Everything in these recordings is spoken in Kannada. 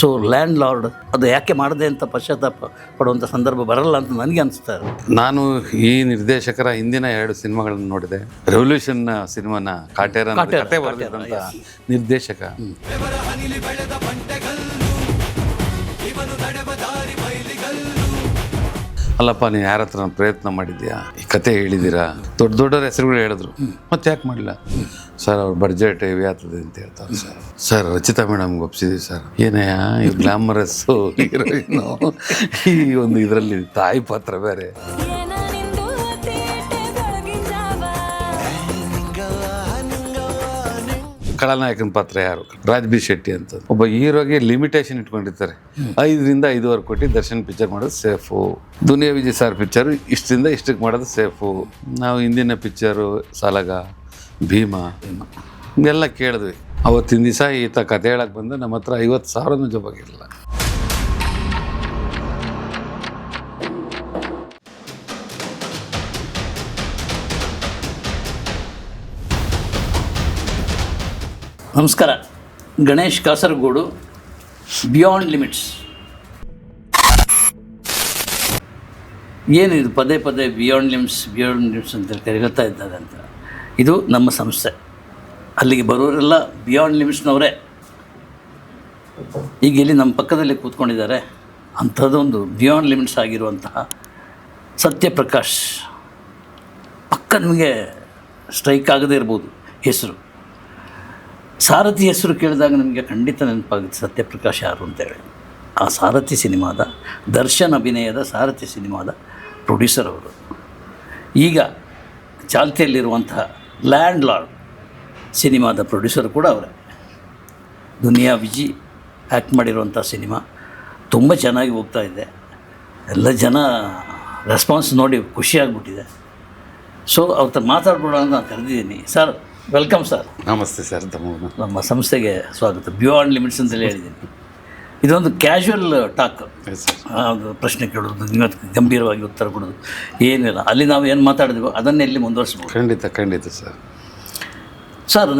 ಸೊ ಲ್ಯಾಂಡ್ ಲಾರ್ಡ್ ಅದು ಯಾಕೆ ಮಾಡಿದೆ ಅಂತ ಪಶ್ಚಾತ್ತಾಪ ಪಡುವಂಥ ಸಂದರ್ಭ ಬರಲ್ಲ ಅಂತ ನನಗೆ ಅನಿಸ್ತಾ ಇದೆ. ನಾನು ಈ ನಿರ್ದೇಶಕರ ಹಿಂದಿನ 2 ಸಿನಿಮಾಗಳನ್ನು ನೋಡಿದೆ. ರೆವಲ್ಯೂಷನ್ ಸಿನಿಮಾನ ಕಾಟೇರ ಕತೆ ಬರೆದಿದ್ದಂಥ ನಿರ್ದೇಶಕ. ಅಲ್ಲಪ್ಪ ನೀನು ಯಾರ ಹತ್ರ ಪ್ರಯತ್ನ ಮಾಡಿದ್ಯಾ, ಈ ಕತೆ ಹೇಳಿದ್ದೀರಾ, ದೊಡ್ಡ ದೊಡ್ಡವ್ರ ಹೆಸರುಗಳು ಹೇಳಿದ್ರು, ಮತ್ತೆ ಯಾಕೆ ಮಾಡಲಿಲ್ಲ ಸರ್? ಅವ್ರ ಬಡ್ಜೆಟ್ ಹೆವಿ ಆಗ್ತದೆ ಅಂತ ಹೇಳ್ತಾರೆ ಸರ್. ರಚಿತಾ ಮೇಡಮ್ಗೆ ಒಪ್ಸಿದ್ವಿ ಸರ್. ಏನಯ್ಯ ಈ ಗ್ಲಾಮರಸ್ಸು ಹೀರೋಯಿನು, ಈ ಒಂದು ಇದರಲ್ಲಿ ತಾಯಿ ಪಾತ್ರ ಬೇರೆ. ಖಳನಾಯಕನ ಪಾತ್ರ ಯಾರು? ರಾಜ್ ಬಿ ಶೆಟ್ಟಿ ಅಂತ. ಒಬ್ಬ ಹೀರೋಗೆ ಲಿಮಿಟೇಷನ್ ಇಟ್ಕೊಂಡಿರ್ತಾರೆ, 5ರಿಂದ 5.5 ಕೋಟಿ ದರ್ಶನ್ ಪಿಕ್ಚರ್ ಮಾಡೋದು safe, Duniya Vijay sir picture ಇಷ್ಟರಿಂದ ಇಷ್ಟಕ್ಕೆ ಮಾಡೋದು ಸೇಫು. ನಾವು ಹಿಂದಿನ ಪಿಕ್ಚರು ಸಾಲಗ, ಭೀಮಾ ಹಿಂಗೆಲ್ಲ ಕೇಳಿದ್ವಿ. ಅವತ್ತಿನ ದಿವಸ ಈತ ಕತೆ ಹೇಳಕ್ಕೆ ಬಂದು ನಮ್ಮ ಹತ್ರ 50,000 ಜೊಬಾಗಿರಲಿಲ್ಲ. ನಮಸ್ಕಾರ. Ganesh Kasaragod, beyond limits. ಏನಿದು ಪದೇ ಪದೇ ಬಿಯಾಂಡ್ ಲಿಮಿಟ್ಸ್ ಅಂತ ಹೇಳ್ತಾ ಇದ್ದಾರೆ ಅಂತ? ಇದು ನಮ್ಮ ಸಂಸ್ಥೆ. ಅಲ್ಲಿಗೆ ಬರೋರೆಲ್ಲ ಬಿಯಾಂಡ್ ಲಿಮಿಟ್ಸ್ನವರೇ. ಈಗ ಇಲ್ಲಿ ನಮ್ಮ ಪಕ್ಕದಲ್ಲಿ ಕೂತ್ಕೊಂಡಿದ್ದಾರೆ. ಅಂಥದ್ದೊಂದು ಬಿಯಾಂಡ್ ಲಿಮಿಟ್ಸ್ ಆಗಿರುವಂತಹ ಸತ್ಯಪ್ರಕಾಶ್ ಪಕ್ಕ ನಿಮಗೆ ಸ್ಟ್ರೈಕ್ ಆಗದೇ ಇರ್ಬೋದು ಹೆಸರು. ಸಾರಥಿ ಹೆಸರು ಕೇಳಿದಾಗ ನಮಗೆ ಖಂಡಿತ ನೆನಪಾಗುತ್ತೆ ಸತ್ಯಪ್ರಕಾಶ್ ಯಾರು ಅಂತೇಳಿ. ಆ ಸಾರಥಿ ಸಿನಿಮಾದ, ದರ್ಶನ್ ಅಭಿನಯದ ಸಾರಥಿ ಸಿನಿಮಾದ ಪ್ರೊಡ್ಯೂಸರ್ ಅವರು. ಈಗ ಚಾಲ್ತಿಯಲ್ಲಿರುವಂತಹ ಲ್ಯಾಂಡ್ ಲಾರ್ಡ್ ಸಿನಿಮಾದ ಪ್ರೊಡ್ಯೂಸರ್ ಕೂಡ ಅವರೇ. ದುನಿಯಾ ವಿಜಿ ಆ್ಯಕ್ಟ್ ಮಾಡಿರುವಂಥ ಸಿನಿಮಾ ತುಂಬ ಚೆನ್ನಾಗಿ ಹೋಗ್ತಾ ಇದೆ. ಎಲ್ಲ ಜನ ರೆಸ್ಪಾನ್ಸ್ ನೋಡಿ ಖುಷಿಯಾಗ್ಬಿಟ್ಟಿದೆ. ಸೊ ಅವ್ರ ಮಾತಾಡ್ಬಿಡೋಣ ಅಂತ ನಾನು ಕರೆದಿದ್ದೀನಿ. Sir, welcome sir. ನಮಸ್ತೆ ಸರ್. ನಮ್ಮ ಸಂಸ್ಥೆಗೆ ಸ್ವಾಗತ. ಬಿಯಾಂಡ್ ಲಿಮಿಟ್ಸ್ ಅಂತಲೇ ಹೇಳಿದ್ದೀನಿ. ಇದೊಂದು ಕ್ಯಾಶುವಲ್ ಟಾಕ್, ಪ್ರಶ್ನೆ ಕೇಳೋದು, ಗಂಭೀರವಾಗಿ ಉತ್ತರ ಕೊಡೋದು ಏನಿಲ್ಲ. ಅಲ್ಲಿ ನಾವು ಏನು ಮಾತಾಡಿದ್ವೋ ಅದನ್ನೇ ಇಲ್ಲಿ ಮುಂದುವರಿಸ್ಬೋದು. ಖಂಡಿತ ಸರ್. ಸರ್,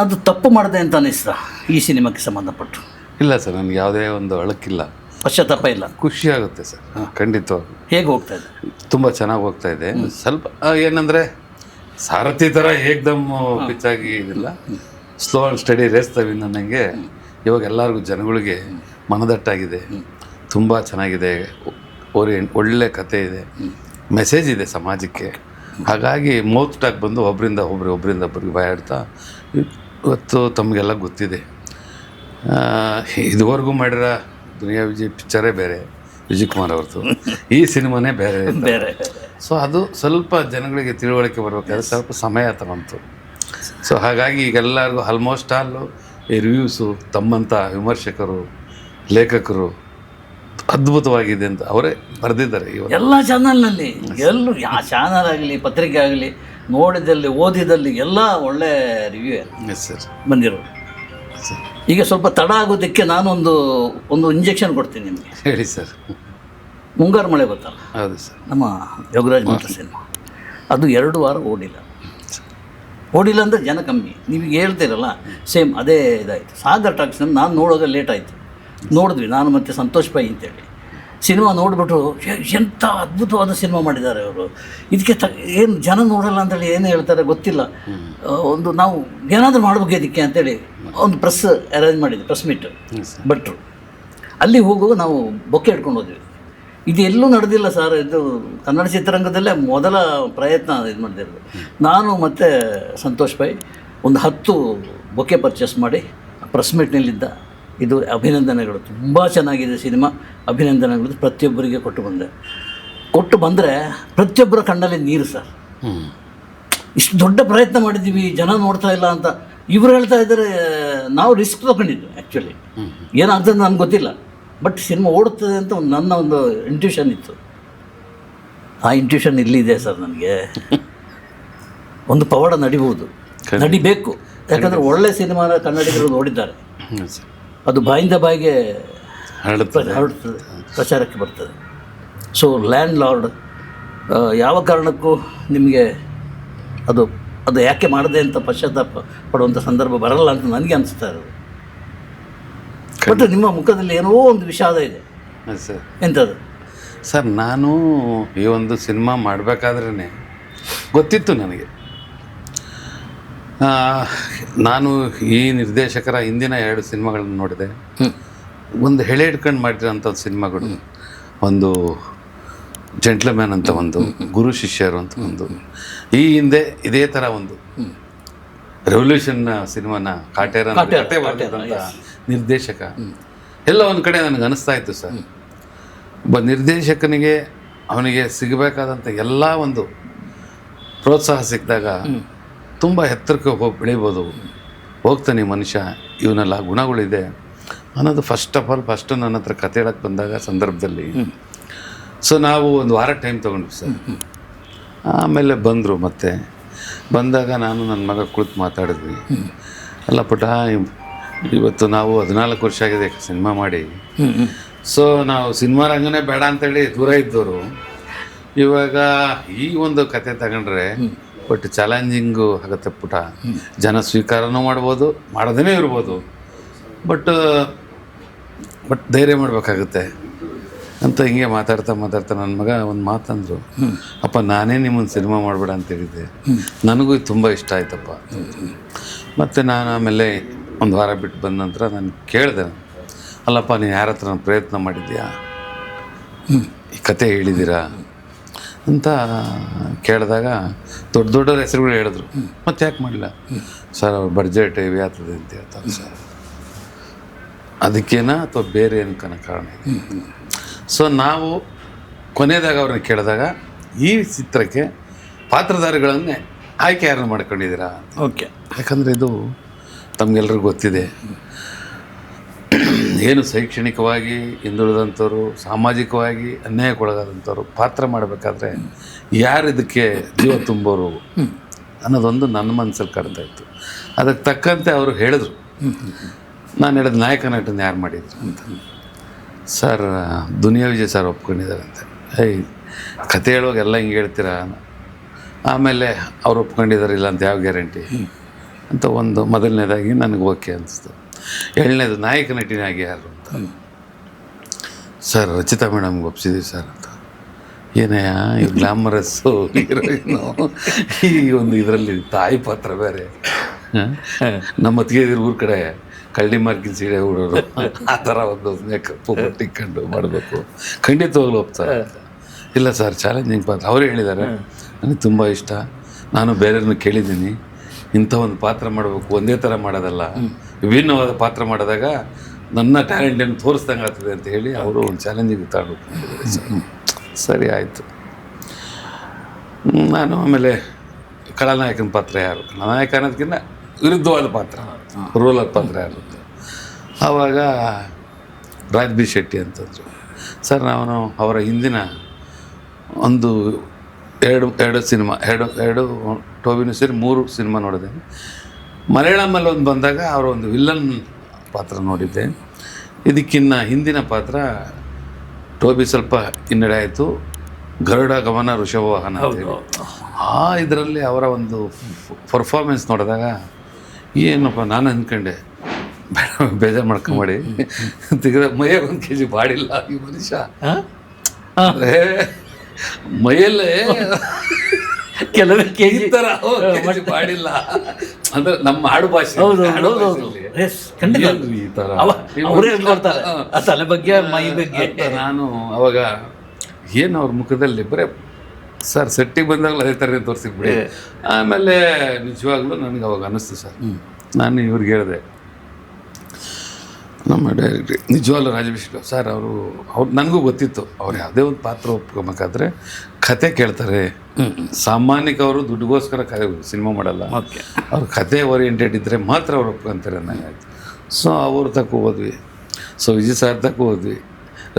ಅದು ತಪ್ಪು ಮಾಡಿದೆ ಅಂತ ಅನ್ನಿಸ್ತಾ ಈ ಸಿನಿಮಾಕ್ಕೆ ಸಂಬಂಧಪಟ್ಟು? ಇಲ್ಲ ಸರ್, ನನಗೆ ಯಾವುದೇ ಒಂದು ಅಳಕಿಲ್ಲ, ಪಶ್ಚಾತ್ತಾಪ ಇಲ್ಲ. ಖುಷಿ ಆಗುತ್ತೆ ಸರ್. ಖಂಡಿತವಾಗಿ. ಹೇಗೆ ಹೋಗ್ತಾ ಇದೆ? ತುಂಬ ಚೆನ್ನಾಗಿ ಹೋಗ್ತಾ ಇದೆ. ಸ್ವಲ್ಪ ಏನಂದರೆ ಸಾರಥಿ ಥರ ಏಕ್ದಮ್ ಪಿಚ್ಚಾಗಿ ಇದಿಲ್ಲ, ಸ್ಲೋ ಆ್ಯಂಡ್ ಸ್ಟಡಿ ರೇಸ್ ತವಿನ್ ಅನ್ನಂಗೆ ಇವಾಗ ಎಲ್ಲರಿಗೂ ಜನಗಳಿಗೆ ಮನದಟ್ಟಾಗಿದೆ. ತುಂಬ ಚೆನ್ನಾಗಿದೆ. ಒಳ್ಳೆ ಕತೆ ಇದೆ, ಮೆಸೇಜ್ ಇದೆ ಸಮಾಜಕ್ಕೆ. ಹಾಗಾಗಿ ಮೌತ್ ಟಾಕ್ ಬಂದು ಒಬ್ಬರಿಂದ ಒಬ್ಬರಿಗೆ ಬಾಯಾಡ್ತಾ ಇವತ್ತು ತಮಗೆಲ್ಲ ಗೊತ್ತಿದೆ. ಇದುವರೆಗೂ ಮಾಡಿರೋ ದುನಿಯಾ ವಿಜಯ್ ಪಿಕ್ಚರೇ ಬೇರೆ, ವಿಜಯ್ ಕುಮಾರ್ ಅವ್ರದ್ದು. ಈ ಸಿನಿಮಾನೇ ಬೇರೆ. ಸೊ ಅದು ಸ್ವಲ್ಪ ಜನಗಳಿಗೆ ತಿಳುವಳಿಕೆ ಬರಬೇಕಾದ್ರೆ ಸ್ವಲ್ಪ ಸಮಯ ತಗೊಂತು. ಸೊ ಹಾಗಾಗಿ ಈಗೆಲ್ಲರಿಗೂ ಆಲ್ಮೋಸ್ಟ್ ಆಲು ಈ ರಿವ್ಯೂಸು ತಮ್ಮಂಥ ವಿಮರ್ಶಕರು, ಲೇಖಕರು ಅದ್ಭುತವಾಗಿದೆ ಅಂತ ಅವರೇ ಬರೆದಿದ್ದಾರೆ. ಎಲ್ಲ ಚಾನಲ್ನಲ್ಲಿ ಎಲ್ಲೂ ಯಾವ ಚಾನಲ್ ಆಗಲಿ ಪತ್ರಿಕೆ ಆಗಲಿ ನೋಡಿದಲ್ಲಿ ಓದಿದಲ್ಲಿ ಎಲ್ಲ ಒಳ್ಳೆ ರಿವ್ಯೂ ಸರ್ ಬಂದಿರೋದು. ಈಗ ಸ್ವಲ್ಪ ತಡ ಆಗೋದಕ್ಕೆ ನಾನೊಂದು ಇಂಜೆಕ್ಷನ್ ಕೊಡ್ತೀನಿ ನಿಮಗೆ. ಹೇಳಿ ಸರ್. ಮುಂಗಾರು ಮಳೆ ಗೊತ್ತಲ್ಲ? ಹೌದು ಸರ್. ನಮ್ಮ ಯೋಗರಾಜ್ ಮಾತ್ರ ಸಿನಿಮಾ ಅದು 2 ವಾರ ಓಡಿಲ್ಲ ಅಂದರೆ ಜನ ಕಮ್ಮಿ. ನೀವು ಹೇಳ್ತೀರಲ್ಲ, ಸೇಮ್ ಅದೇ ಇದಾಯಿತು. ಸಾಗರ್ ಟಾಕ್ಸ್ ನಾನು ನೋಡೋದು ಲೇಟ್ ಆಯಿತು. ನೋಡಿದ್ವಿ ನಾನು ಮತ್ತು ಸಂತೋಷ್ ಪೈ ಅಂತೇಳಿ. ಸಿನಿಮಾ ನೋಡಿಬಿಟ್ಟು ಎಂಥ ಅದ್ಭುತವಾದ ಸಿನಿಮಾ ಮಾಡಿದ್ದಾರೆ ಅವರು. ಇದಕ್ಕೆ ಏನು ಜನ ನೋಡಲ್ಲ ಅಂತೇಳಿ ಏನು ಹೇಳ್ತಾರೆ ಗೊತ್ತಿಲ್ಲ. ಒಂದು ನಾವು ಏನಾದರೂ ಮಾಡಬೇಕು ಇದಕ್ಕೆ ಅಂತೇಳಿ ಒಂದು ಪ್ರೆಸ್ ಅರೇಂಜ್ ಮಾಡಿದ್ವಿ, ಪ್ರೆಸ್ ಮೀಟ್ ಭಟ್ರು. ಅಲ್ಲಿ ಹೋಗುವ ನಾವು ಬೊಕ್ಕೆ ಹಿಡ್ಕೊಂಡು ಹೋದ್ವಿ. ಇದು ಎಲ್ಲೂ ನಡೆದಿಲ್ಲ ಸರ್. ಇದು ಕನ್ನಡ ಚಿತ್ರರಂಗದಲ್ಲೇ ಮೊದಲ ಪ್ರಯತ್ನ ಇದು ಮಾಡಿದ್ರು. ನಾನು ಮತ್ತು ಸಂತೋಷ್ ಪೈ ಒಂದು 10 ಬೊಕ್ಕೆ ಪರ್ಚೇಸ್ ಮಾಡಿ ಪ್ರೆಸ್ ಮೀಟ್ನಲ್ಲಿದ್ದ. ಇದು ಅಭಿನಂದನೆಗಳು, ತುಂಬ ಚೆನ್ನಾಗಿದೆ ಸಿನಿಮಾ, ಅಭಿನಂದನೆಗಳು ಪ್ರತಿಯೊಬ್ಬರಿಗೆ ಕೊಟ್ಟು ಬಂದರೆ ಪ್ರತಿಯೊಬ್ಬರ ಕಣ್ಣಲ್ಲಿ ನೀರು ಸರ್. ಇಷ್ಟು ದೊಡ್ಡ ಪ್ರಯತ್ನ ಮಾಡಿದ್ದೀವಿ, ಜನ ನೋಡ್ತಾ ಇಲ್ಲ ಅಂತ ಇವರು ಹೇಳ್ತಾ ಇದ್ದಾರೆ. ನಾವು ರಿಸ್ಕ್ ತೊಗೊಂಡಿದ್ದು ಆ್ಯಕ್ಚುಲಿ. ಏನಾಗ್ತದೆ ನನಗೆ ಗೊತ್ತಿಲ್ಲ, ಬಟ್ ಸಿನಿಮಾ ಓಡುತ್ತದೆ ಅಂತ ನನ್ನ ಒಂದು ಇಂಟ್ಯೂಷನ್ ಇತ್ತು. ಆ ಇಂಟ್ಯೂಷನ್ ಇಲ್ಲಿದೆ ಸರ್. ನನಗೆ ಒಂದು ಪವಾಡ ನಡಿಬೇಕು. ಯಾಕಂದರೆ ಒಳ್ಳೆ ಸಿನಿಮಾನ ಕನ್ನಡಿಗರು ನೋಡಿದ್ದಾರೆ. ಅದು ಬಾಯಿಂದ ಬಾಯಿಗೆ ಹರಡುತ್ತದೆ, ಪ್ರಚಾರಕ್ಕೆ ಬರ್ತದೆ. ಸೊ ಲ್ಯಾಂಡ್ ಲಾರ್ಡ್ ಯಾವ ಕಾರಣಕ್ಕೂ ನಿಮಗೆ ಅದು ಯಾಕೆ ಮಾಡಿದೆ ಅಂತ ಪಶ್ಚಾತ್ತಾಪ ಪಡುವಂಥ ಸಂದರ್ಭ ಬರಲ್ಲ ಅಂತ ನನಗೆ ಅನಿಸ್ತಾ ಇರೋದು. ಮತ್ತು ನಿಮ್ಮ ಮುಖದಲ್ಲಿ ಏನೋ ಒಂದು ವಿಷಾದ ಇದೆ. ಸರ್ ಎಂಥದ್ದು? ಸರ್ ನಾನು ಈ ಒಂದು ಸಿನಿಮಾ ಮಾಡಬೇಕಾದ್ರೇ ಗೊತ್ತಿತ್ತು ನನಗೆ. ನಾನು ಈ ನಿರ್ದೇಶಕರ ಹಿಂದಿನ 2 ಸಿನಿಮಾಗಳನ್ನು ನೋಡಿದೆ. ಒಂದು ಹೆಳೆ ಹಿಡ್ಕೊಂಡು ಮಾಡಿರೋಂಥ ಸಿನಿಮಾಗಳು, ಒಂದು ಜೆಂಟ್ಲ್ಮ್ಯಾನ್ ಅಂತ ಒಂದು, ಗುರು ಶಿಷ್ಯರು ಅಂತ ಒಂದು, ಈ ಹಿಂದೆ ಇದೇ ಥರ ಒಂದು ರೆವಲ್ಯೂಷನ್ ಸಿನಿಮಾನ ಕಾಟೇರ ಕತೆ ಬರೆದಂಥ ನಿರ್ದೇಶಕ ಎಲ್ಲ ಒಂದು ಕಡೆ ನನಗೆ ಅನಿಸ್ತಾ ಇತ್ತು ಸರ್. ಒಬ್ಬ ನಿರ್ದೇಶಕನಿಗೆ ಅವನಿಗೆ ಸಿಗಬೇಕಾದಂಥ ಎಲ್ಲ ಒಂದು ಪ್ರೋತ್ಸಾಹ ಸಿಕ್ಕಿದಾಗ ತುಂಬ ಎತ್ತರಕ್ಕೆ ಬೆಳಿಬೋದು, ಹೋಗ್ತಾನೆ ಮನುಷ್ಯ, ಇವನೆಲ್ಲ ಗುಣಗಳಿದೆ ಅನ್ನೋದು ಫಸ್ಟ್ ನನ್ನ ಹತ್ರ ಕತೆ ಹೇಳಕ್ಕೆ ಬಂದಾಗ ಸಂದರ್ಭದಲ್ಲಿ. ಸೊ ನಾವು ಒಂದು ವಾರ ಟೈಮ್ ತೊಗೊಂಡ್ವಿ ಸರ್. ಆಮೇಲೆ ಬಂದರು, ಮತ್ತೆ ಬಂದಾಗ ನಾನು ನನ್ನ ಮಗ ಕುಳಿತು ಮಾತಾಡಿದ್ವಿ. ಅಲ್ಲ ಪುಟ, ಇವತ್ತು ನಾವು 14 ವರ್ಷ ಆಗಿದೆ ಸಿನಿಮಾ ಮಾಡಿ. ಸೊ ನಾವು ಸಿನಿಮಾ ರಂಗನೇ ಬೇಡ ಅಂತೇಳಿ ದೂರ ಇದ್ದವರು ಇವಾಗ ಈ ಒಂದು ಕತೆ ತಗೊಂಡ್ರೆ ಬಟ್ ಚಾಲೆಂಜಿಂಗು ಆಗುತ್ತೆ ಪುಟ. ಜನ ಸ್ವೀಕಾರನೂ ಮಾಡ್ಬೋದು, ಮಾಡದೇ ಇರ್ಬೋದು, ಬಟ್ ಧೈರ್ಯ ಮಾಡಬೇಕಾಗುತ್ತೆ ಅಂತ ಹಿಂಗೆ ಮಾತಾಡ್ತಾ ನನ್ನ ಮಗ ಒಂದು ಮಾತಂದರು, ಅಪ್ಪ ನಾನೇ ನಿಮ್ಮನ್ನು ಸಿನಿಮಾ ಮಾಡಬೇಡ ಅಂತ ಹೇಳಿದ್ದೆ, ನನಗೂ ಇದು ತುಂಬ ಇಷ್ಟ ಆಯ್ತಪ್ಪ. ಮತ್ತು ನಾನು ಆಮೇಲೆ ಒಂದು ವಾರ ಬಿಟ್ಟು ಬಂದ ನಂತರ ನಾನು ಕೇಳಿದೆ, ಅಲ್ಲಪ್ಪ ನೀನು ಯಾರ ಹತ್ರ ಪ್ರಯತ್ನ ಮಾಡಿದ್ಯಾ, ಈ ಕತೆ ಹೇಳಿದ್ದೀರಾ ಅಂತ ಕೇಳಿದಾಗ ದೊಡ್ಡವ್ರ ಹೆಸರುಗಳು ಹೇಳಿದ್ರು. ಮತ್ತೆ ಯಾಕೆ ಮಾಡಲಿಲ್ಲ ಸರ್, ಅವ್ರ ಬಡ್ಜೆಟ್ ಹೆವಿ ಆಗ್ತದೆ ಅಂತ ಹೇಳ್ತಾರೆ ಸರ್, ಅದಕ್ಕೇನಾ ಅಥವಾ ಬೇರೆ ಏನಕ್ಕನ ಕಾರಣ ಇದೆ. ಸೊ ನಾವು ಕೊನೆಯದಾಗ ಅವ್ರನ್ನ ಕೇಳಿದಾಗ ಈ ಚಿತ್ರಕ್ಕೆ ಪಾತ್ರಧಾರಿಗಳನ್ನೇ ಆಯ್ಕೆ ಯಾರನ್ನು ಮಾಡ್ಕೊಂಡಿದ್ದೀರಾ ಅಂತ. ಓಕೆ, ಯಾಕಂದರೆ ಇದು ತಮಗೆಲ್ರಿಗೂ ಗೊತ್ತಿದೆ, ಏನು ಶೈಕ್ಷಣಿಕವಾಗಿ ಹಿಂದುಳಿದಂಥವ್ರು, ಸಾಮಾಜಿಕವಾಗಿ ಅನ್ಯಾಯಕ್ಕೊಳಗಾದಂಥವ್ರು ಪಾತ್ರ ಮಾಡಬೇಕಾದ್ರೆ ಯಾರು ಇದಕ್ಕೆ ಜೀವ ತುಂಬೋರು ಅನ್ನೋದೊಂದು ನನ್ನ ಮನಸ್ಸಲ್ಲಿ ಕಾಡ್ತಾ ಇತ್ತು. ಅದಕ್ಕೆ ತಕ್ಕಂತೆ ಅವರು ಹೇಳಿದ್ರು, ನಾನು ಹೇಳಿದ ನಾಯಕ ನಟನ ಯಾರು ಮಾಡಿದ್ರು ಅಂತ. Sir Duniya Vijay sir ಒಪ್ಕೊಂಡಿದ್ದಾರಂತೆ. ಕತೆ ಹೇಳುವಾಗ ಎಲ್ಲ ಹಿಂಗೆ ಹೇಳ್ತೀರಾ, ಆಮೇಲೆ ಅವ್ರು ಒಪ್ಕೊಂಡಿದ್ದಾರಿಲ್ಲ ಅಂತ ಯಾವ ಗ್ಯಾರಂಟಿ ಅಂತ ಒಂದು ಮೊದಲನೇದಾಗಿ ನನಗೆ ಓಕೆ ಅನಿಸ್ತು. ಎರಡನೇದು ನಾಯಕ ನಟಿನಾಗಿ ಯಾರು ಅಂತ. ಸರ್ ರಚಿತಾ ಮೇಡಮ್ಗೆ ಒಪ್ಸಿದ್ದೀವಿ ಸರ್ ಅಂತ. ಏನಯ್ಯ ಈ ಗ್ಲಾಮರಸ್ಸು ಹೀರೋಯಿನು, ಈ ಒಂದು ಇದರಲ್ಲಿ ತಾಯಿ ಪಾತ್ರ ಬೇರೆ, ನಮ್ಮ ಅತ್ತಿಗೆ ಊರ ಕಡೆ ಕಳ್ಳಿ ಮಾರ್ಕಿನ ಸೀಡೆ ಹುಡೋರು, ಆ ಥರ ಒಂದು ಮೇಕಪ್ಪು ಬಟ್ಟಿಕೊಂಡು ಮಾಡಬೇಕು, ಖಂಡಿತವಾಗ್ಲೂ ಒಪ್ತಾರೆ. ಇಲ್ಲ ಸರ್ ಚಾಲೆಂಜಿಂಗ್ ಪಾತ್ರ ಅವರೇ ಹೇಳಿದ್ದಾರೆ, ನನಗೆ ತುಂಬ ಇಷ್ಟ, ನಾನು ಬೇರೆಯವ್ರನ್ನ ಕೇಳಿದ್ದೀನಿ, ಇಂಥ ಒಂದು ಪಾತ್ರ ಮಾಡಬೇಕು, ಒಂದೇ ಥರ ಮಾಡೋದಲ್ಲ, ವಿಭಿನ್ನವಾದ ಪಾತ್ರ ಮಾಡಿದಾಗ ನನ್ನ ಟ್ಯಾಲೆಂಟನ್ನು ತೋರಿಸ್ದಂಗೆ ಆಗ್ತದೆ ಅಂತ ಹೇಳಿ ಅವರು ಒಂದು ಚಾಲೆಂಜಿಗೆ ತಗೊಂಡು ಸರಿ ಆಯಿತು. ನಾನು ಆಮೇಲೆ ಖಳನಾಯಕನ ಪಾತ್ರ ಯಾರು, ಖಳನಾಯಕ ಅನ್ನೋದಕ್ಕಿಂತ ವಿರುದ್ಧವಾದ ಪಾತ್ರ, ರೋಲರ್ ಪಾತ್ರ ಯಾರು ಅಂತ. ಆವಾಗ ರಾಜ್ ಬಿ ಶೆಟ್ಟಿ ಅಂತಂದರು. ಸರ್ ನಾನು ಅವರ ಹಿಂದಿನ ಒಂದು ಎರಡು ಸಿನಿಮಾ, ಎರಡು ಟೋಬಿನೂ ಸೇರಿ 3 ಸಿನಿಮಾ ನೋಡಿದೆ. ಮಲಯಾಳಮಲ್ಲಿ ಒಂದು ಬಂದಾಗ ಅವರ ಒಂದು ವಿಲ್ಲನ್ ಪಾತ್ರ ನೋಡಿದ್ದೆ. ಇದಕ್ಕಿನ್ನ ಹಿಂದಿನ ಪಾತ್ರ ಟೋಬಿ ಸ್ವಲ್ಪ ಹಿನ್ನಡೆ ಆಯಿತು, ಗರುಡ ಗಮನ ಋಷಭವಾಹನ ಅಂತೇಳಿ. ಆ ಇದರಲ್ಲಿ ಅವರ ಒಂದು ಪರ್ಫಾರ್ಮೆನ್ಸ್ ನೋಡಿದಾಗ ಏನಪ್ಪ ನಾನು ಅಂದ್ಕೊಂಡೆ, ಬೇಜಾರು ಮಾಡ್ಕೊಂಬೇಡಿ, ತೆಗೆದ ಮೈಯಾಗ 1 kg ಬಾಡಿಲ್ಲ ಈ ಮನುಷ್ಯ, ಅಂದರೆ ಮೈಯಲ್ಲೇ ಕೆಲವೇ ಕೆಜಿ ಥರ ಬಾಡಿಲ್ಲ ಅಂದರೆ ನಮ್ಮ ಆಡು ಭಾಷೆ ಈ ಥರ ಅವರೇ ಹೇಳ್ಕೊಡ್ತಾರೆ ತಲೆ ಬಗ್ಗೆ ಮೈ ಬಗ್ಗೆ. ನಾನು ಅವಾಗ ಏನು ಅವ್ರ ಮುಖದಲ್ಲಿ ಬರೀ ಸರ್ ಸೆಟ್ಟಿಗೆ ಬಂದಾಗಲೂ ಅದೇ ಥರನೇ ತೋರಿಸಿಬಿಡಿ. ಆಮೇಲೆ ನಿಜವಾಗ್ಲೂ ನನಗೆ ಅವಾಗ ಅನ್ನಿಸ್ತು ಸರ್, ನಾನು ಇವ್ರಿಗೆ ಹೇಳಿದೆ, ನಮ್ಮ ಡೈರೆಕ್ಟ್ರಿ ನಿಜವಾಗ್ಲೂ ರಾಜಭೀಷ್ ಸರ್ ಅವರು ನನಗೂ ಗೊತ್ತಿತ್ತು, ಅವ್ರು ಯಾವುದೇ ಒಂದು ಪಾತ್ರ ಒಪ್ಕೊಬೇಕಾದ್ರೆ ಕತೆ ಕೇಳ್ತಾರೆ. ಸಾಮಾನ್ಯಕ್ಕೆ ಅವರು ದುಡ್ಡುಗೋಸ್ಕರ ಸಿನಿಮಾ ಮಾಡಲ್ಲ, ಅವ್ರು ಕತೆ ಓರಿಯೆಂಟೆಡ್ ಇದ್ದರೆ ಮಾತ್ರ ಅವ್ರು ಒಪ್ಕೊಂತಾರೆ ಅನ್ನಂಗಾಯ್ತು. ಸೊ ಅವ್ರ ತಕ್ಕ ಹೋದ್ವಿ, ಸೊ ವಿಜಯ್ ಸರ್ ತಕ್ಕ ಹೋದ್ವಿ,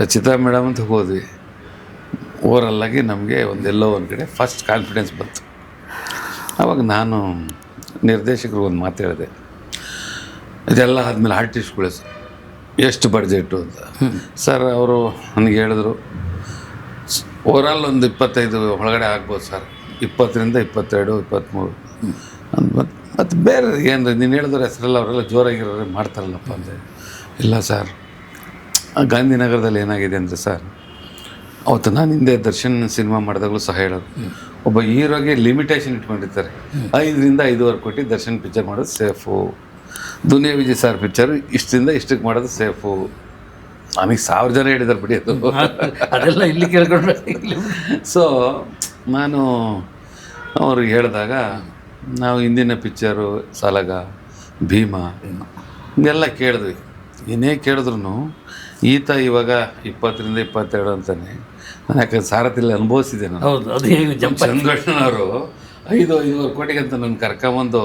ರಚಿತಾ ಮೇಡಮ್ ಅಂತ ಹೋದ್ವಿ. ಓವರಲ್ಲಾಗಿ ನಮಗೆ ಒಂದೆಲ್ಲೋ ಒಂದು ಕಡೆ ಫಸ್ಟ್ ಕಾನ್ಫಿಡೆನ್ಸ್ ಬಂತು. ಆವಾಗ ನಾನು ನಿರ್ದೇಶಕರು ಒಂದು ಮಾತು ಹೇಳಿದೆ, ಇದೆಲ್ಲ ಆದಮೇಲೆ ಆರ್ಟಿಸ್ಟ್ಗಳು ಎಷ್ಟು ಬಡ್ಜೆಟ್ಟು ಅಂತ. ಸರ್ ಅವರು ನನಗೆ ಹೇಳಿದ್ರು, ಓವರಾಲ್ ಒಂದು 25 ಒಳಗಡೆ ಆಗ್ಬೋದು ಸರ್, 20 ರಿಂದ 22, 23 ಮತ್ತು ಬೇರೆ ಏನು ನೀನು ಹೇಳಿದ್ರೆ ಹೆಸರೆಲ್ಲ ಅವರೆಲ್ಲ ಜೋರಾಗಿರೋರೆ ಮಾಡ್ತಾರಲ್ಲಪ್ಪ ಅಂದರೆ, ಇಲ್ಲ ಸರ್, ಗಾಂಧಿನಗರದಲ್ಲಿ ಏನಾಗಿದೆ ಅಂದರೆ ಸರ್, ಅವತ್ತು ನಾನು ಹಿಂದೆ ದರ್ಶನ್ ಸಿನಿಮಾ ಮಾಡಿದಾಗಲೂ ಸಹ ಹೇಳೋದು, ಒಬ್ಬ ಹೀರೋಗೆ ಲಿಮಿಟೇಷನ್ ಇಟ್ಕೊಂಡಿರ್ತಾರೆ, 5ರಿಂದ 5.5 ಕೋಟಿ ದರ್ಶನ್ ಪಿಕ್ಚರ್ ಮಾಡೋದು safe, Duniya Vijay sir picture ಇಷ್ಟರಿಂದ ಇಷ್ಟಕ್ಕೆ ಮಾಡೋದು ಸೇಫು. ನನಗೆ 1000 ಜನ ಹೇಳಿದಾರೆ ಬಿಡಿ ಅದು. ಅದೆಲ್ಲ ಇಲ್ಲಿ ಕೇಳ್ಕೊಂಡ್ರೆ. ಸೊ ನಾನು ಅವ್ರಿಗೆ ಹೇಳಿದಾಗ, ನಾವು ಹಿಂದಿನ ಪಿಕ್ಚರು ಸಲಾಗ, ಭೀಮಾ ಹಿಂಗೆಲ್ಲ ಕೇಳಿದ್ವಿ. ಏನೇ ಕೇಳಿದ್ರು ಈತ ಇವಾಗ 20ರಿಂದ 22 ಅಂತಾನೆ. ನಾನು ಯಾಕಂದ್ರೆ ಸಾರಥಿಯಲ್ಲಿ ಅನುಭವಿಸಿದೆ ನಾನು. ಹೌದು, ಅದು ಹೇಗೆ ಜಂಪ್. ಚಂದ್ರಣ್ಣನವರು 5.5 ಕೋಟಿಗೆ ಅಂತ ನನ್ನ ಕರ್ಕೊಂಬಂದು,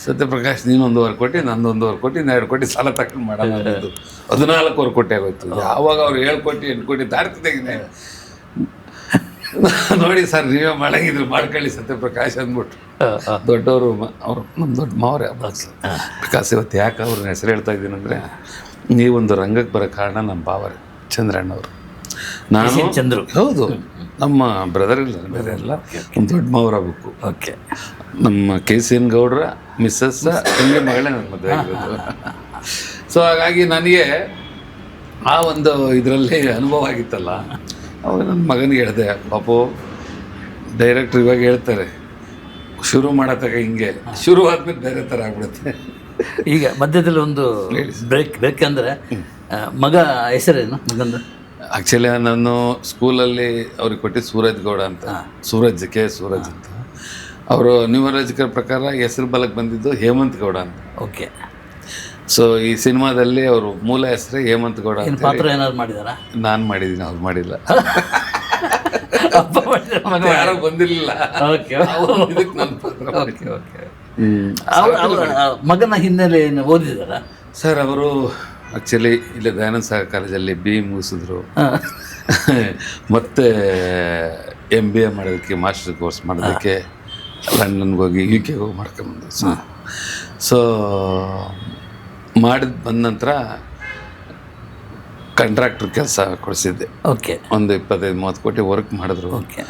ಸತ್ಯಪ್ರಕಾಶ್ ನೀನು 1.5 ಕೋಟಿ, ನಂದು 1.5 ಕೋಟಿ, 2 ಕೋಟಿ ಸಾಲ ತಗೊಂಡು ಮಾಡೋಣ ಅನ್ನೋದು 14 ಕೋಟಿ ಆಗೋಯ್ತು. ಯಾವಾಗ ಅವ್ರು 7 ಕೋಟಿ 8 ಕೋಟಿ ದಾಡ್ತಿದ್ದಾಗಿದೆ ನೋಡಿ ಸರ್, ನೀವೇ ಮಾಡಂಗಿದ್ರು ಮಾಡ್ಕೊಳ್ಳಿ ಸತ್ಯಪ್ರಕಾಶ್ ಅಂದ್ಬಿಟ್ಟು. ದೊಡ್ಡವರು ಅವರು ನಮ್ಮ ದೊಡ್ಡ ಮಾವರೇ ಬಿಕಾಸ್ ಇವತ್ತು ಯಾಕೆ ಅವ್ರನ್ನ ಹೆಸರು ಹೇಳ್ತಾ ಇದ್ದೀನಿ ಅಂದರೆ, ನೀವೊಂದು ರಂಗಕ್ಕೆ ಬರೋ ಕಾರಣ ನಮ್ಮ ಭಾವರೇ ಚಂದ್ರಣ್ಣವರು. ನಾನು ಚಂದ್ರು, ಹೌದು, ನಮ್ಮ ಬ್ರದರ್ ಇಲ್ಲ, ಬೇರೆ ಎಲ್ಲ ನಮ್ಮ ದೊಡ್ಡ ಮಾವರ ಬುಕ್ಕು. ಓಕೆ, ನಮ್ಮ KCN ಗೌಡ್ರ ಮಿಸ್ಸಸ್ ತಂಗಿ ಮಗಳೇ ನನ್ನ ಮದುವೆ ಆಗಿರೋದು. ಸೊ ಹಾಗಾಗಿ ನನಗೆ ಆ ಒಂದು ಇದರಲ್ಲಿ ಅನುಭವ ಆಗಿತ್ತಲ್ಲ. ಅವಾಗ ನನ್ನ ಮಗನಿಗೆ ಹೇಳಿದೆ, ಪಾಪು ಡೈರೆಕ್ಟ್ರ್ ಇವಾಗ ಹೇಳ್ತಾರೆ ಶುರು ಮಾಡತ್ತಾಗ ಹಿಂಗೆ, ಶುರು ಆದ್ಮೇಲೆ ಬೇರೆ ಥರ ಆಗ್ಬಿಡುತ್ತೆ. ಈಗ ಮಧ್ಯದಲ್ಲಿ ಒಂದು ಬ್ರೇಕ್ ಬೇಕಂದ್ರೆ, ಮಗ ಹೆಸರೇನು ಮಗಂದು? ಆ್ಯಕ್ಚುಲಿ ನಾನು ಸ್ಕೂಲಲ್ಲಿ ಅವ್ರಿಗೆ ಕೊಟ್ಟಿದ್ದು ಸೂರಜ್ ಗೌಡ ಅಂತ, ಸೂರಜ್ ಅಂತ. ಅವರು ನ್ಯೂಮರಾಜಿಕಲ್ ಪ್ರಕಾರ ಹೆಸರು ಬಲಕ್ಕೆ ಬಂದಿದ್ದು ಹೇಮಂತ್ ಗೌಡ ಅಂತ. ಓಕೆ. ಸೊ ಈ ಸಿನಿಮಾದಲ್ಲಿ ಅವರು ಮೂಲ ಹೆಸರೇ ಹೇಮಂತ್ ಗೌಡ ಅಂತ. ಪಾತ್ರ ಏನಾದ್ರು ಮಾಡಿದಾರಾ? ನಾನು ಮಾಡಿದ್ದೀನಿ, ಅವ್ರು ಮಾಡಿಲ್ಲ. ಅಪ್ಪ ಯಾರೋ ಬಂದಿರಲಿಲ್ಲ. ಓಕೆ, ಇದಕ್ಕೆ ನನ್ನ ಪಾತ್ರ. Okay okay. ಅವರ ಮಗನ ಹಿನ್ನೆಲೆ ಏನು ಓದಿದಾರ ಸರ್? ಅವರು ಆ್ಯಕ್ಚುಲಿ ಇಲ್ಲಿ ದಯಾನಂದ ಸಾಗರ್ ಕಾಲೇಜಲ್ಲಿ BE ಮುಗಿಸಿದ್ರು, ಮತ್ತು MBA ಮಾಡೋದಕ್ಕೆ, ಮಾಸ್ಟರ್ ಕೋರ್ಸ್ ಮಾಡೋದಕ್ಕೆ ಲಂಡನ್ಗೆ ಹೋಗಿ UK ಹೋಗಿ ಮಾಡ್ಕೊಂಬಂದ್ರು. ಸೊ ಮಾಡಿದ ಬಂದ ನಂತರ ಕಾಂಟ್ರಾಕ್ಟ್ರ್ ಕೆಲಸ ಕೊಡಿಸಿದ್ದೆ. ಓಕೆ. ಒಂದು 25-30 ಕೋಟಿ ವರ್ಕ್ ಮಾಡಿದ್ರು. ಓಕೆ.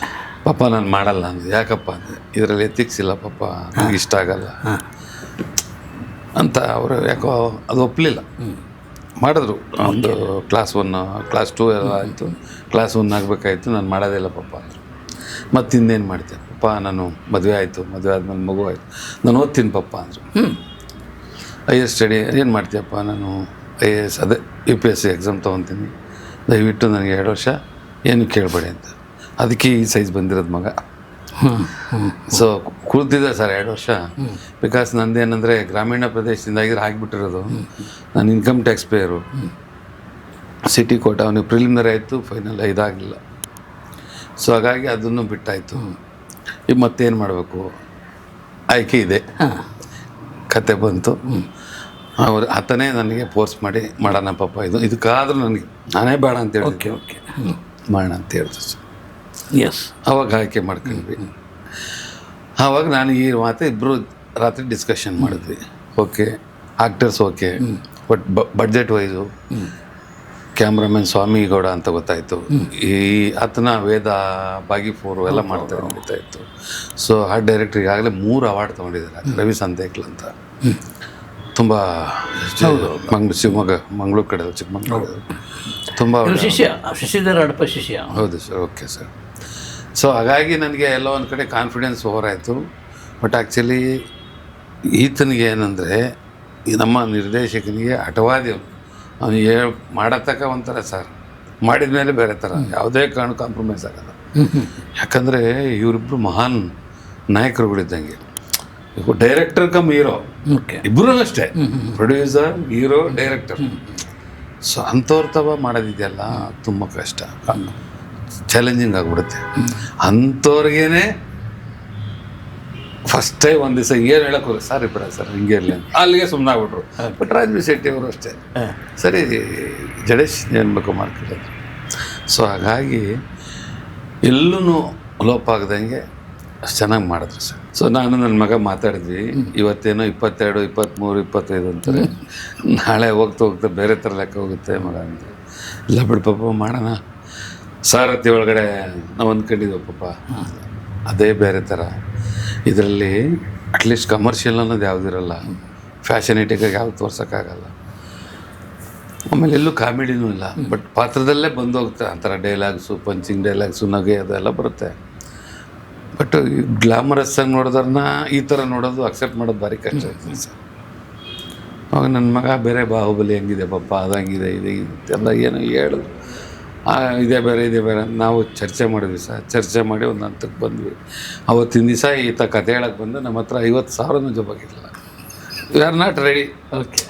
ಪಾಪ ನಾನು ಮಾಡಲ್ಲ ಅಂದೆ. ಯಾಕಪ್ಪ ಅಂದರೆ, ಇದರಲ್ಲಿ ಎಥಿಕ್ಸ್ ಇಲ್ಲ ಪಾಪ, ನನಗೆ ಇಷ್ಟ ಆಗಲ್ಲ ಅಂತ. ಅವರು ಯಾಕೋ ಅದು ಒಪ್ಪಲಿಲ್ಲ. ಮಾಡಿದ್ರು. ಒಂದು ಕ್ಲಾಸ್ 1 ಕ್ಲಾಸ್ 2 ಎಲ್ಲ ಆಯಿತು. ಕ್ಲಾಸ್ 1 ಆಗಬೇಕಾಯ್ತು. ನಾನು ಮಾಡೋದಿಲ್ಲ ಪಾಪ ಅಂದರು. ಮತ್ತು ಇನ್ನೇನು ಮಾಡ್ತೆ ಪಾಪ, ನಾನು ಮದುವೆ ಆಯಿತು, ಮದುವೆ ಆದಮೇಲೆ ಮಗು ಆಯಿತು, ನಾನು ಓದ್ತೀನಿ ಪಾಪ ಅಂದರು. IAS ಸ್ಟಡಿ ಏನು ಮಾಡ್ತೀಯಪ್ಪ? ನಾನು IAS ಅದೇ UPSC ಎಕ್ಸಾಮ್ ತೊಗೊತೀನಿ, ದಯವಿಟ್ಟು ನನಗೆ 2 ವರ್ಷ ಏನು ಕೇಳಬೇಡಿ ಅಂತ. ಅದಕ್ಕೆ ಈ ಸೈಜ್ ಬಂದಿರೋದು ಮಗ. ಸೊ ಕೂತಿದ್ದೆ ಸರ್ 2 ವರ್ಷ. ಬಿಕಾಸ್ ನಂದೇನೆಂದರೆ, ಗ್ರಾಮೀಣ ಪ್ರದೇಶದಿಂದಾಗಿದ್ರೆ ಆಗಿಬಿಟ್ಟಿರೋದು. ನಾನು ಇನ್ಕಮ್ ಟ್ಯಾಕ್ಸ್ ಪೇಯರು, ಸಿಟಿ ಕೋಟ. ಅವನಿಗೆ ಪ್ರಿಲಿಮಿನರಿ ಆಯಿತು, ಫೈನಲ್ ಇದಾಗಲಿಲ್ಲ. ಸೊ ಹಾಗಾಗಿ ಅದನ್ನು ಬಿಟ್ಟಾಯಿತು. ಈಗ ಮತ್ತೇನು ಮಾಡಬೇಕು, ಆಯ್ಕೆ ಇದೆ, ಕತೆ ಬಂತು. ಅವರು ಆತನೇ ನನಗೆ ಫೋರ್ಸ್ ಮಾಡಿ ಮಾಡೋಣ ಪಾಪ, ಇದಕ್ಕಾದ್ರೂ ನನಗೆ, ನಾನೇ ಬೇಡ ಅಂತೇಳಿ. ಓಕೆ ಓಕೆ, ಮಾಡೋಣ ಅಂತ ಹೇಳಿದ್ರು ಸರ್. ಎಸ್. ಅವಾಗ ಆಯ್ಕೆ ಮಾಡ್ಕೊಂಡ್ವಿ. ಆವಾಗ ನಾನು ಈ ಮಾತು ಇಬ್ಬರು ರಾತ್ರಿ ಡಿಸ್ಕಷನ್ ಮಾಡಿದ್ವಿ. Okay, actors okay, but budget wise cameraman Swamy Gowda ಅಂತ ಗೊತ್ತಾಯಿತು. ಈ ಆತನ ವೇದ ಬಾಗಿಫೋರು ಎಲ್ಲ ಮಾಡ್ತಾರೆ ಗೊತ್ತಾಯಿತು. ಸೊ ಆರ್ಟ್ ಡೈರೆಕ್ಟ್ರ್ ಈಗಾಗಲೇ 3 ಅವಾರ್ಡ್ ತೊಗೊಂಡಿದ್ದಾರೆ. ರವಿ ಸಂತೇಕ್ಲ್ ಅಂತ, ತುಂಬ ಶಿವಮೊಗ್ಗ, ಮಂಗಳೂರು ಕಡೆ, ಚಿಕ್ಕಮಂಗ್ಳೂರು, ತುಂಬ ಶಿಷ್ಯ, ಶಶಿಧರ ಅಡಪ ಶಿಷ್ಯ. ಹೌದು ಸರ್. Okay sir. ಸೊ ಹಾಗಾಗಿ ನನಗೆ ಎಲ್ಲ ಒಂದು ಕಡೆ ಕಾನ್ಫಿಡೆನ್ಸ್ ಓವರ್ ಆಯಿತು. ಬಟ್ ಆ್ಯಕ್ಚುಲಿ ಈತನಿಗೆ ಏನಂದರೆ, ಈ ನಮ್ಮ ನಿರ್ದೇಶಕನಿಗೆ ಹಠವಾದಿ. ಅವನು ಮಾಡತಕ್ಕ ಒಂಥರ ಸರ್, ಮಾಡಿದ ಮೇಲೆ ಬೇರೆ ಥರ, ಯಾವುದೇ ಕಾರಣ ಕಾಂಪ್ರಮೈಸ್ ಆಗಲ್ಲ. ಯಾಕಂದರೆ ಇವರಿಬ್ಬರು ಮಹಾನ್ ನಾಯಕರುಗಳಿದ್ದಂಗೆ. ಡೈರೆಕ್ಟರ್ ಕಮ್ ಹೀರೋ, ಇಬ್ಬರೂ ಅಷ್ಟೇ, ಪ್ರೊಡ್ಯೂಸರ್, ಹೀರೋ, ಡೈರೆಕ್ಟರ್. ಸೊ ಅಂಥವ್ರ ತವ ಮಾಡೋದಿದೆಯಲ್ಲ ತುಂಬ ಕಷ್ಟ, ಚಾಲೆಂಜಿಂಗ್ ಆಗಿಬಿಡುತ್ತೆ. ಅಂಥವ್ರಿಗೇನೆ ಫಸ್ಟ್ ಟೈಮ್ ಒಂದು ದಿವಸ ಏನು ಹೇಳಕ್ಕೆ ಹೋಗಿ, ಸಾರಿ ಬಿಡ ಸರ್ ಹಿಂಗೆ ಇರಲಿ ಅಂತ ಅಲ್ಲಿಗೆ ಸುಮ್ಮನೆ ಆಗ್ಬಿಟ್ರು. ಬಟ್ ರಾಜ್ಬಿ ಶೆಟ್ಟಿ ಅವರು ಅಷ್ಟೇ, ಸರಿ ಜಡೇಶ್ ಏನು ಬೇಕೋ ಮಾಡ್ಕೊಳ್ಳೋದು. ಸೊ ಹಾಗಾಗಿ ಎಲ್ಲೂ ಲೋಪ ಆಗದಂಗೆ ಅಷ್ಟು ಚೆನ್ನಾಗಿ ಮಾಡಿದ್ರು ಸರ್. ಸೊ ನಾನು ನನ್ನ ಮಗ ಮಾತಾಡಿದ್ವಿ. ಇವತ್ತೇನೋ 22, 23, 25 ಅಂತಾರೆ. ನಾಳೆ ಹೋಗ್ತಾ ಬೇರೆ ಥರ ಲೆಕ್ಕ ಹೋಗುತ್ತೆ ಮಗ ಅಂತ. ಇಲ್ಲ ಬಿಡು ಪಾಪ, ಮಾಡೋಣ. ಸಾರಥಿ ಒಳಗಡೆ ನಾವು ಅಂದ್ಕೊಂಡಿದ್ವಿ ಪಾಪ, ಅದೇ ಬೇರೆ ಥರ. ಇದರಲ್ಲಿ ಅಟ್ಲೀಸ್ಟ್ ಕಮರ್ಷಿಯಲ್ ಅನ್ನೋದು ಯಾವುದಿರಲ್ಲ, ಫ್ಯಾಷನೇಟಿಗಾಗಿ ಯಾವ್ದು ತೋರ್ಸೋಕ್ಕಾಗಲ್ಲ. ಆಮೇಲೆ ಎಲ್ಲೂ ಕಾಮಿಡಿನೂ ಇಲ್ಲ, ಬಟ್ ಪಾತ್ರದಲ್ಲೇ ಬಂದು ಹೋಗುತ್ತೆ ಆ ಥರ ಡೈಲಾಗ್ಸು, ಪಂಚಿಂಗ್ ಡೈಲಾಗ್ಸು, ನಗೆ ಅದೆಲ್ಲ ಬರುತ್ತೆ. ಬಟ್ ಗ್ಲಾಮರಸ್ ಆಗಿ ನೋಡೋದನ್ನ ಈ ಥರ ನೋಡೋದು ಅಕ್ಸೆಪ್ಟ್ ಮಾಡೋದು ಭಾರಿ ಕಷ್ಟ ಆಗ್ತದೆ ಸರ್. ಅವಾಗ ನನ್ನ ಮಗ ಬೇರೆ ಬಾಹುಬಲಿ ಹೆಂಗಿದೆ ಪಾಪ, ಅದು ಹಂಗಿದೆ, ಇದೆ ಎಲ್ಲ ಏನೋ ಹೇಳಿದ್ರು, ಇದೇ ಬೇರೆ ಇದೇ ಬೇರೆ ನಾವು ಚರ್ಚೆ ಮಾಡಿದ್ವಿ ಸರ್. ಚರ್ಚೆ ಮಾಡಿ ಒಂದು ಹಂತಕ್ಕೆ ಬಂದ್ವಿ. ಅವತ್ತಿನ ದಿವಸ ಈತ ಕತೆ ಹೇಳಕ್ಕೆ ಬಂದು ನಮ್ಮ ಹತ್ರ 50,000 ಜೊಬಾಗಿರಲಿಲ್ಲ. ವಿ ಆರ್ ನಾಟ್ ರೆಡಿ,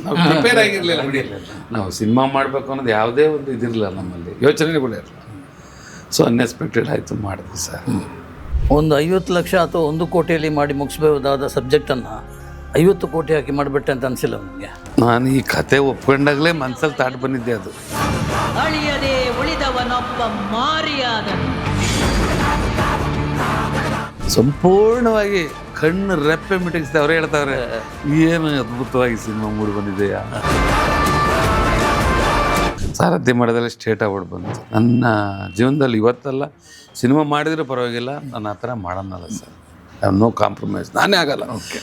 ನಾವು ಪ್ರಿಪೇರ್ ಆಗಿರಲಿಲ್ಲ. ನಾವು ಸಿನಿಮಾ ಮಾಡಬೇಕು ಅನ್ನೋದು ಯಾವುದೇ ಒಂದು ಇದಿರಲಿಲ್ಲ ನಮ್ಮಲ್ಲಿ, ಯೋಚನೆ ಕೂಡ ಇರಲಿಲ್ಲ. ಸೊ ಅನ್ಎಕ್ಸ್ಪೆಕ್ಟೆಡ್ ಆಯಿತು, ಮಾಡಿದ್ವಿ ಸರ್. ಒಂದು 50 ಲಕ್ಷ ಅಥವಾ 1 ಕೋಟಿಯಲ್ಲಿ ಮಾಡಿ ಮುಗಿಸ್ಬಹುದಾದ ಸಬ್ಜೆಕ್ಟನ್ನು 50 ಕೋಟಿ ಹಾಕಿ ಮಾಡಿಬಿಟ್ಟೆ ಅಂತ ಅನಿಸಿಲ್ಲ ನನಗೆ. ನಾನು ಈ ಕತೆ ಒಪ್ಕೊಂಡಾಗಲೇ ಮನಸ್ಸಲ್ಲಿ ತಾಟ್ ಬಂದಿದ್ದೆ. ಅದು ಅಳಿಯದೆ ಉಳಿದವನೊಬ್ಬ ಮಾರಿಯಾದನು. ಸಂಪೂರ್ಣವಾಗಿ ಕಣ್ಣು ರೆಪ್ಪೆ ಮಿಟಗಿಸಿದೆ. ಅವರೇ ಹೇಳ್ತಾವ್ರೆ, ಏನು ಅದ್ಭುತವಾಗಿ ಸಿನಿಮಾ ಮೂಡಿ ಬಂದಿದೆಯಾ. ಸಾರಥಿ ಮಾಡೋದಲ್ಲೇ ಸ್ಟೇಟ್ ಅವಾರ್ಡ್ ಬಂತು. ನನ್ನ ಜೀವನದಲ್ಲಿ ಇವತ್ತಲ್ಲ, ಸಿನಿಮಾ ಮಾಡಿದ್ರೆ ಪರವಾಗಿಲ್ಲ, ನಾನು ಆ ಥರ ಮಾಡೋಣಲ್ಲ sir. I have no compromise, ನಾನೇ ಆಗಲ್ಲ. ಓಕೆ.